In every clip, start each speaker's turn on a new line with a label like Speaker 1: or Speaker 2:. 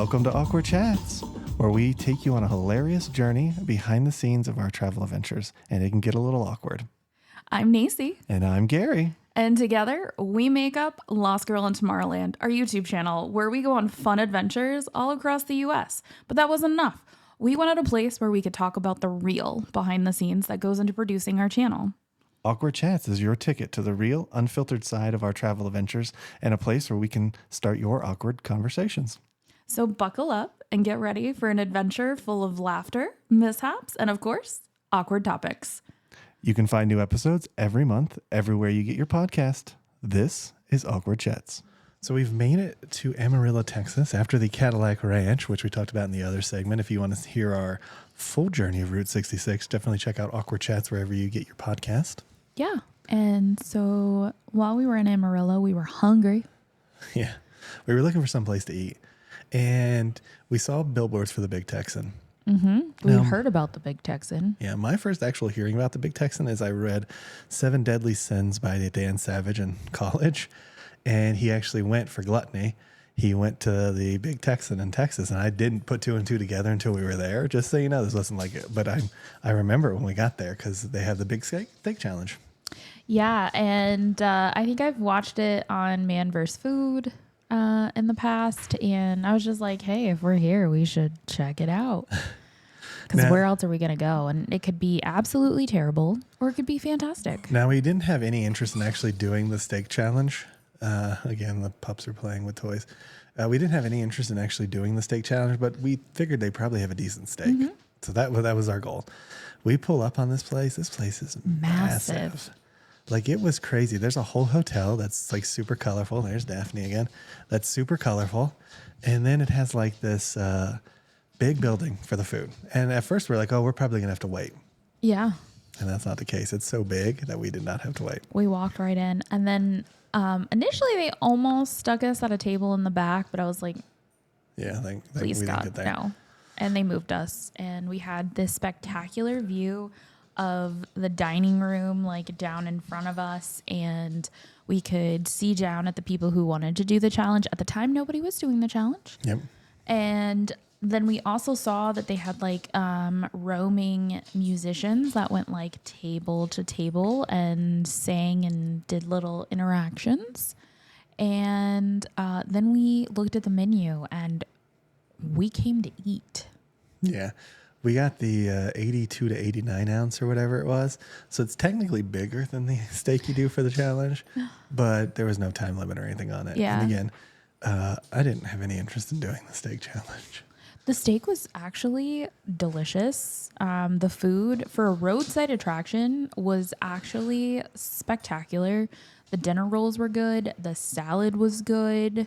Speaker 1: Welcome to Awkward Chats, where we take you on a hilarious journey behind the scenes of our travel adventures, and it can get a little awkward.
Speaker 2: I'm Nacy.
Speaker 1: And I'm Gary.
Speaker 2: And together, we make up Lost Girl in Tomorrowland, our YouTube channel, where we go on fun adventures all across the U.S. But that wasn't enough. We wanted a place where we could talk about the real behind the scenes that goes into producing our channel.
Speaker 1: Awkward Chats is your ticket to the real, unfiltered side of our travel adventures and a place where we can start your awkward conversations.
Speaker 2: So buckle up and get ready for an adventure full of laughter, mishaps, and of course, awkward topics.
Speaker 1: You can find new episodes every month, everywhere you get your podcast. This is Awkward Chats. So we've made it to Amarillo, Texas after the Cadillac Ranch, which we talked about in the other segment. If you want to hear our full journey of Route 66, definitely check out Awkward Chats wherever you get your podcast.
Speaker 2: Yeah. And so while we were in Amarillo, we were hungry.
Speaker 1: Yeah. We were looking for some place to eat. And we saw billboards for the Big Texan.
Speaker 2: Mm-hmm. We heard about the Big Texan.
Speaker 1: Yeah, my first actual hearing about the Big Texan is I read 7 Deadly Sins by Dan Savage in college. And he actually went for gluttony. He went to the Big Texan in Texas. And I didn't put 2 and 2 together until we were there. Just so you know, this wasn't like it. But I remember when we got there because they have the Big Steak Challenge.
Speaker 2: Yeah, and I think I've watched it on Man vs. Food in the past, and I was just like, hey, if we're here, we should check it out. Because where else are we going to go? And it could be absolutely terrible, or it could be fantastic.
Speaker 1: Now, we didn't have any interest in actually doing the steak challenge. Again, the pups are playing with toys. We didn't have any interest in actually doing the steak challenge, but we figured they probably have a decent steak. Mm-hmm. So that was our goal. We pull up on this place. This place is massive. Like, it was crazy. There's a whole hotel that's like super colorful. There's Daphne again. That's super colorful. And then it has like this big building for the food. And at first we're like, oh, we're probably going to have to wait.
Speaker 2: Yeah.
Speaker 1: And that's not the case. It's so big that we did not have to wait.
Speaker 2: We walked right in. And then initially they almost stuck us at a table in the back, but I was like,
Speaker 1: yeah,
Speaker 2: please
Speaker 1: we
Speaker 2: God,
Speaker 1: didn't get there.
Speaker 2: No. And they moved us. And we had this spectacular view of the dining room, like down in front of us, and we could see down at the people who wanted to do the challenge. At the time, nobody was doing the challenge.
Speaker 1: Yep.
Speaker 2: And then we also saw that they had like roaming musicians that went like table to table and sang and did little interactions. And then we looked at the menu and we came to eat.
Speaker 1: Yeah. We got the 82 to 89 ounce or whatever it was. So it's technically bigger than the steak you do for the challenge, but there was no time limit or anything on it.
Speaker 2: Yeah.
Speaker 1: And again, I didn't have any interest in doing the steak challenge.
Speaker 2: The steak was actually delicious. The food for a roadside attraction was actually spectacular. The dinner rolls were good. The salad was good.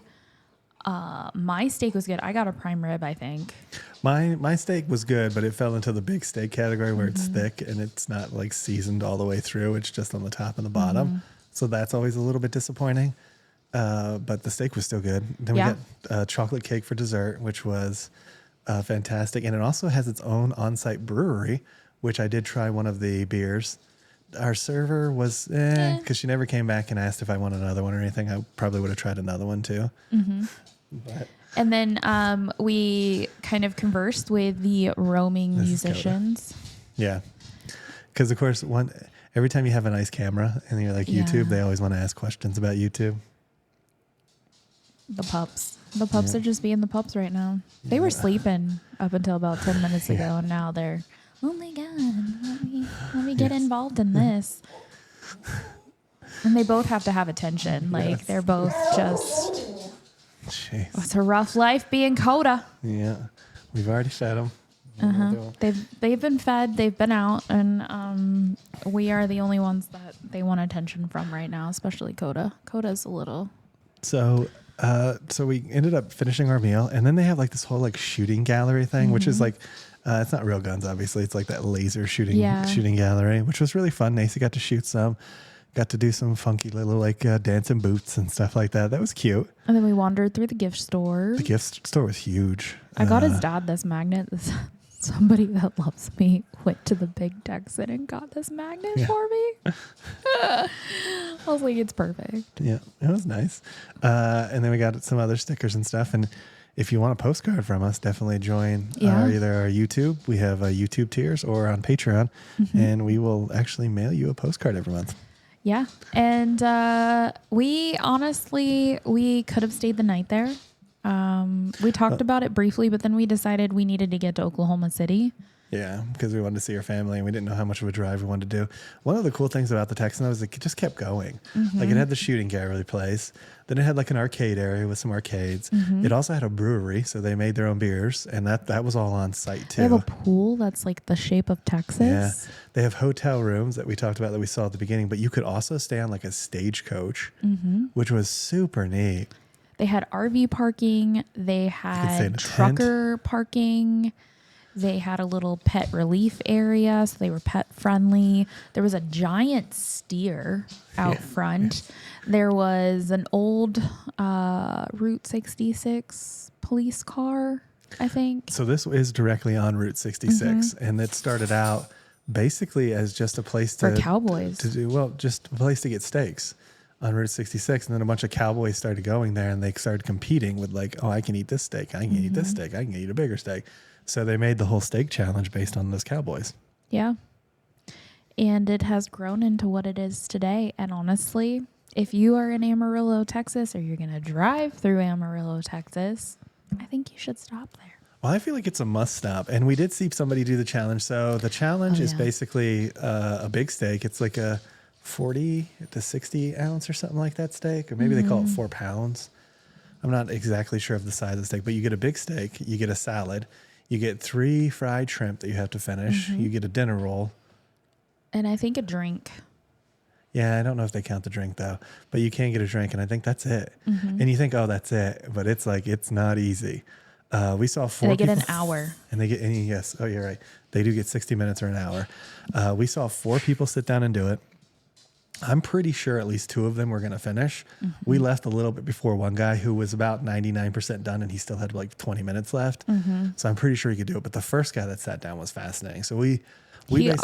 Speaker 2: My steak was good. I got a prime rib, I think.
Speaker 1: My steak was good, but it fell into the big steak category where it's thick and it's not like seasoned all the way through. It's just on the top and the bottom. So that's always a little bit disappointing. But the steak was still good. Then we got chocolate cake for dessert, which was fantastic. And it also has its own on-site brewery, which I did try one of the beers. Our server was because she never came back and asked if I wanted another one or anything. I probably would have tried another one too. Mm-hmm.
Speaker 2: And then we kind of conversed with the roaming musicians.
Speaker 1: Yeah. Because, of course, every time you have a nice camera and you're like YouTube, they always want to ask questions about YouTube.
Speaker 2: The pups. The pups are just being the pups right now. They were sleeping up until about 10 minutes ago, and now they're, oh, my God, let me get involved in this. And they both have to have attention. Like, they're both just...
Speaker 1: Jeez.
Speaker 2: It's a rough life being Coda.
Speaker 1: Yeah, we've already fed them.
Speaker 2: They've been fed. They've been out, and we are the only ones that they want attention from right now, especially Coda. Coda's a little.
Speaker 1: So we ended up finishing our meal, and then they have like this whole like shooting gallery thing, which is like it's not real guns, obviously. It's like that laser shooting gallery, which was really fun. Nacy got to shoot some. Got to do some funky little like dancing boots and stuff like that. That was cute.
Speaker 2: And then we wandered through the gift store.
Speaker 1: The gift store was huge.
Speaker 2: I got his dad this magnet. Somebody that loves me went to the Big Texan and got this magnet for me. I was like, it's perfect.
Speaker 1: Yeah, it was nice. And then we got some other stickers and stuff. And if you want a postcard from us, definitely join either our YouTube. We have YouTube tiers or on Patreon, and we will actually mail you a postcard every month.
Speaker 2: Yeah. And we could have stayed the night there. We talked about it briefly, but then we decided we needed to get to Oklahoma City.
Speaker 1: Yeah, because we wanted to see our family and we didn't know how much of a drive we wanted to do. One of the cool things about the Texan was it just kept going. Like it had the shooting gallery place. Then it had like an arcade area with some arcades. It also had a brewery, so they made their own beers, and that was all on site too.
Speaker 2: They have a pool that's like the shape of Texas.
Speaker 1: Yeah, they have hotel rooms that we talked about that we saw at the beginning, but you could also stay on like a stagecoach, which was super neat.
Speaker 2: They had RV parking. They had trucker parking. They had a little pet relief area, so they were pet friendly. There was a giant steer out front. There was an old Route 66 police car, I think.
Speaker 1: So this is directly on Route 66, and it started out basically as just a place
Speaker 2: for cowboys
Speaker 1: just a place to get steaks on Route 66. And then a bunch of cowboys started going there, and they started competing with like, oh, I can eat this steak. I can eat this steak. I can eat a bigger steak. So they made the whole steak challenge based on those cowboys.
Speaker 2: Yeah. And it has grown into what it is today. And honestly, if you are in Amarillo, Texas, or you're going to drive through Amarillo, Texas, I think you should stop there.
Speaker 1: Well, I feel like it's a must stop. And we did see somebody do the challenge. So the challenge is basically a big steak. It's like a 40 to 60 ounce or something like that steak. Or maybe they call it 4 pounds. I'm not exactly sure of the size of the steak, but you get a big steak, you get a salad, you get 3 fried shrimp that you have to finish. You get a dinner roll.
Speaker 2: And I think a drink.
Speaker 1: Yeah, I don't know if they count the drink though, but you can get a drink, and I think that's it. And you think, oh, that's it, but it's like it's not easy. We saw 4
Speaker 2: and they
Speaker 1: people,
Speaker 2: get an hour.
Speaker 1: And they get yes, oh, you're right. They do get 60 minutes or an hour. We saw 4 people sit down and do it. I'm pretty sure at least 2 of them were going to finish. We left a little bit before one guy who was about 99% done, and he still had like 20 minutes left. So I'm pretty sure he could do it. But the first guy that sat down was fascinating. So he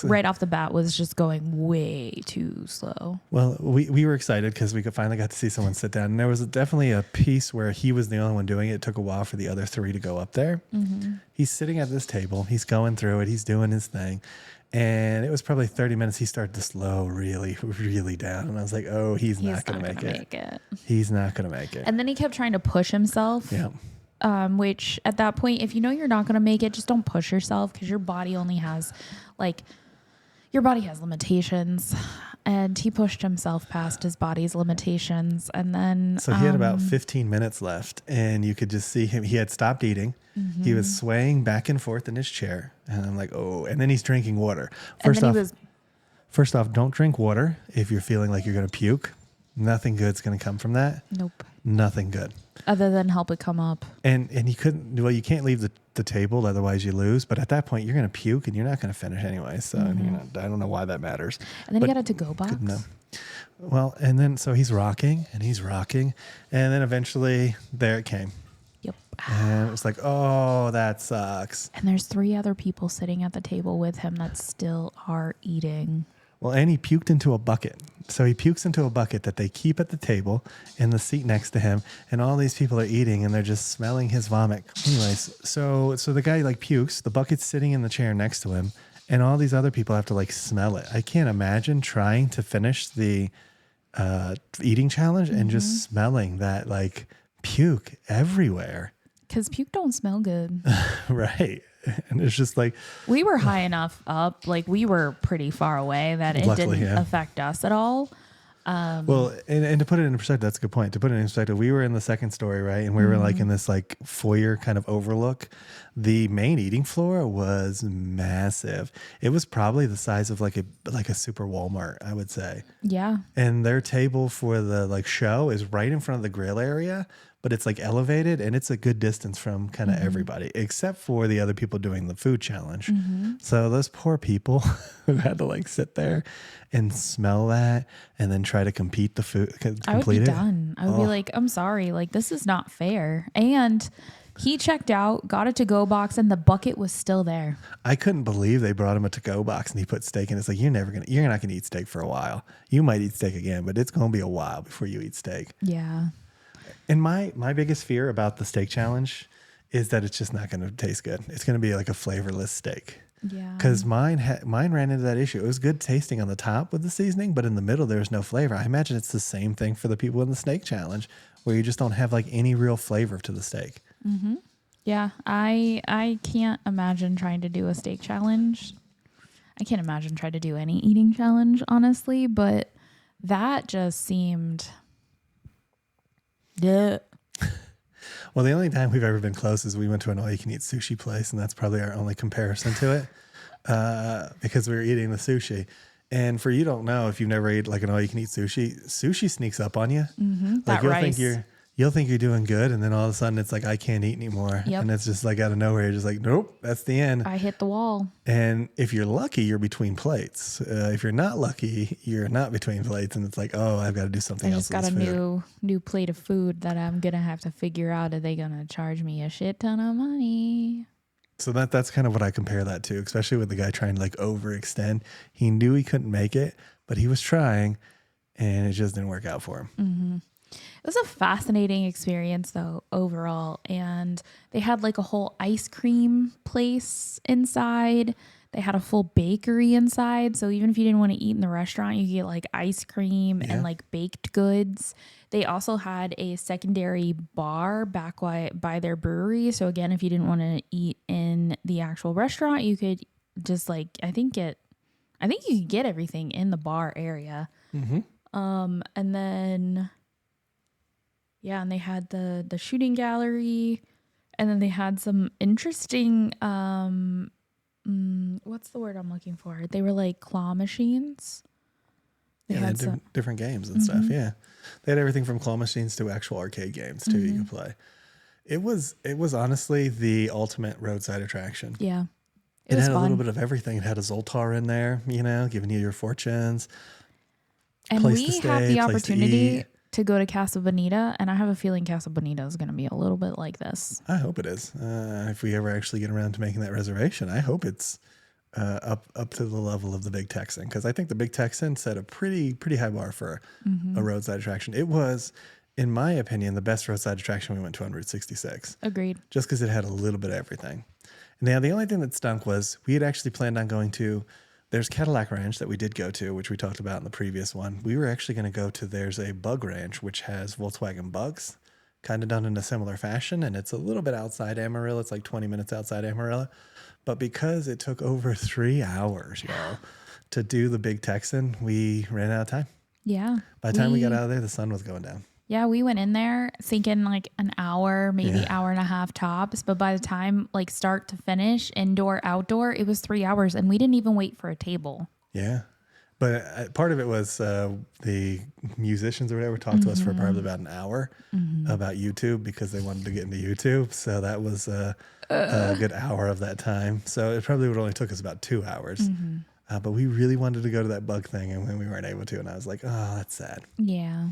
Speaker 2: right off the bat was just going way too slow.
Speaker 1: Well, we were excited because we finally got to see someone sit down. And there was definitely a piece where he was the only one doing it. It took a while for the other 3 to go up there. He's sitting at this table. He's going through it. He's doing his thing. And it was probably 30 minutes. He started to slow really, really down. And I was like, oh, he's not going to make it. He's not going to make it.
Speaker 2: And then he kept trying to push himself.
Speaker 1: Yeah.
Speaker 2: Which at that point, if you know you're not going to make it, just don't push yourself, because your body only has limitations. And he pushed himself past his body's limitations. And then...
Speaker 1: So he had about 15 minutes left, and you could just see him. He had stopped eating. He was swaying back and forth in his chair. And I'm like, oh. And then he's drinking water. First off, don't drink water if you're feeling like you're going to puke. Nothing good's going to come from that.
Speaker 2: Nope.
Speaker 1: Nothing good.
Speaker 2: Other than help it come up.
Speaker 1: And he couldn't... Well, you can't leave the table, otherwise you lose. But at that point, you're going to puke, and you're not going to finish anyway. So I don't know why that matters.
Speaker 2: And then he got a to-go box.
Speaker 1: No. Well, and then so he's rocking, and then eventually there it came.
Speaker 2: Yep.
Speaker 1: And it was like, oh, that sucks.
Speaker 2: And there's 3 other people sitting at the table with him that still are eating.
Speaker 1: Well, and he puked into a bucket. So he pukes into a bucket that they keep at the table in the seat next to him, and all these people are eating, and they're just smelling his vomit. Anyways, so the guy like pukes, the bucket's sitting in the chair next to him, and all these other people have to like smell it. I can't imagine trying to finish the eating challenge and just smelling that like puke everywhere.
Speaker 2: Because puke don't smell good.
Speaker 1: Right. And it's just like...
Speaker 2: We were high enough up, like we were pretty far away that it didn't affect us at all.
Speaker 1: Well, and to put it in perspective, that's a good point. To put it in perspective, we were in the second story, right? And we were like in this like foyer kind of overlook. The main eating floor was massive. It was probably the size of like a super Walmart, I would say.
Speaker 2: Yeah.
Speaker 1: And their table for the like show is right in front of the grill area, but it's like elevated, and it's a good distance from kind of everybody, except for the other people doing the food challenge. So those poor people who had to like sit there and smell that and then try to complete the food.
Speaker 2: I would be done. I would be like, I'm sorry, like this is not fair. And he checked out, got a to-go box, and the bucket was still there.
Speaker 1: I couldn't believe they brought him a to-go box and he put steak in. It's like, you're not going to eat steak for a while. You might eat steak again, but it's going to be a while before you eat steak.
Speaker 2: Yeah.
Speaker 1: And my biggest fear about the steak challenge is that it's just not going to taste good. It's going to be like a flavorless steak.
Speaker 2: Yeah.
Speaker 1: Because mine ran into that issue. It was good tasting on the top with the seasoning, but in the middle there was no flavor. I imagine it's the same thing for the people in the steak challenge, where you just don't have like any real flavor to the steak.
Speaker 2: Mm-hmm. Yeah, I can't imagine trying to do a steak challenge. I can't imagine trying to do any eating challenge, honestly, but that just seemed... Duh.
Speaker 1: Well, the only time we've ever been close is we went to an all-you-can-eat sushi place, and that's probably our only comparison to it, because we were eating the sushi. And for you don't know, if you've never ate like an all-you-can-eat sushi sneaks up on you.
Speaker 2: Mm-hmm.
Speaker 1: Like you'll think you're doing good, and then all of a sudden it's like, I can't eat anymore.
Speaker 2: Yep.
Speaker 1: And it's just like out of nowhere, you're just like, nope, that's the end.
Speaker 2: I hit the wall.
Speaker 1: And if you're lucky, you're between plates. If you're not lucky, you're not between plates, and it's like, oh, I've got to do something else.
Speaker 2: I just got a new plate of food that I'm gonna have to figure out. Are they gonna charge me a shit ton of money?
Speaker 1: So that's kind of what I compare that to, especially with the guy trying to like overextend. He knew he couldn't make it, but he was trying, and it just didn't work out for him.
Speaker 2: Mm-hmm. It was a fascinating experience though, overall. And they had like a whole ice cream place inside. They had a full bakery inside. So even if you didn't want to eat in the restaurant, you could get like ice cream and like baked goods. They also had a secondary bar back by their brewery. So again, if you didn't want to eat in the actual restaurant, you could just like, I think you could get everything in the bar area.
Speaker 1: Mm-hmm.
Speaker 2: And then... Yeah, and they had the shooting gallery, and then they had some interesting, what's the word I'm looking for? They were like claw machines.
Speaker 1: They had different games and stuff, yeah. They had everything from claw machines to actual arcade games, too, you could play. It was honestly the ultimate roadside attraction.
Speaker 2: Yeah.
Speaker 1: It had a little bit of everything. It had a Zoltar in there, giving you your fortunes.
Speaker 2: And we had the opportunity to go to Casa Bonita, and I have a feeling Casa Bonita is going to be a little bit like this.
Speaker 1: I hope it is. If we ever actually get around to making that reservation, I hope it's up to the level of the Big Texan, because I think the Big Texan set a pretty high bar for a roadside attraction. It was, in my opinion, the best roadside attraction we went to on Route 66.
Speaker 2: Agreed.
Speaker 1: Just because it had a little bit of everything. Now, the only thing that stunk was we had actually planned on going to... There's Cadillac Ranch that we did go to, which we talked about in the previous one. We were actually going to go to, there's a Bug Ranch, which has Volkswagen Bugs, kind of done in a similar fashion. And it's a little bit outside Amarillo. It's like 20 minutes outside Amarillo. But because it took over 3 hours, to do the Big Texan, we ran out of time.
Speaker 2: Yeah.
Speaker 1: By the time we got out of there, the sun was going down.
Speaker 2: Yeah, we went in there thinking like an hour, maybe hour and a half tops. But by the time like start to finish, indoor, outdoor, it was 3 hours, and we didn't even wait for a table.
Speaker 1: Yeah. But part of it was the musicians or whatever talked to us for probably about an hour about YouTube, because they wanted to get into YouTube. So that was a good hour of that time. So it probably would only took us about 2 hours. But we really wanted to go to that bug thing, and when we weren't able to, and I was like, oh, that's sad.
Speaker 2: Yeah.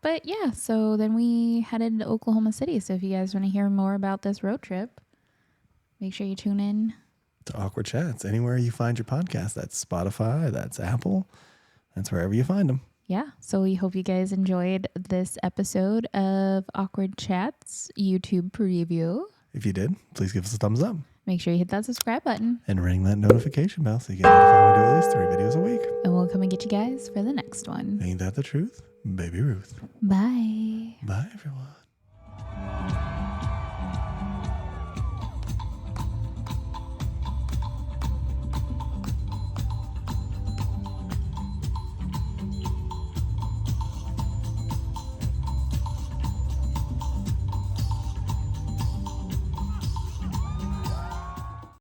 Speaker 2: But yeah, so then we headed to Oklahoma City. So if you guys want to hear more about this road trip, make sure you tune in
Speaker 1: to Awkward Chats. Anywhere you find your podcast, that's Spotify, that's Apple, that's wherever you find them.
Speaker 2: Yeah, so we hope you guys enjoyed this episode of Awkward Chats YouTube preview.
Speaker 1: If you did, please give us a thumbs up.
Speaker 2: Make sure you hit that subscribe button.
Speaker 1: And ring that notification bell so you get notified when we do at least 3 videos a week.
Speaker 2: And we'll come and get you guys for the next one.
Speaker 1: Ain't that the truth? Baby Ruth.
Speaker 2: Bye.
Speaker 1: Bye, everyone.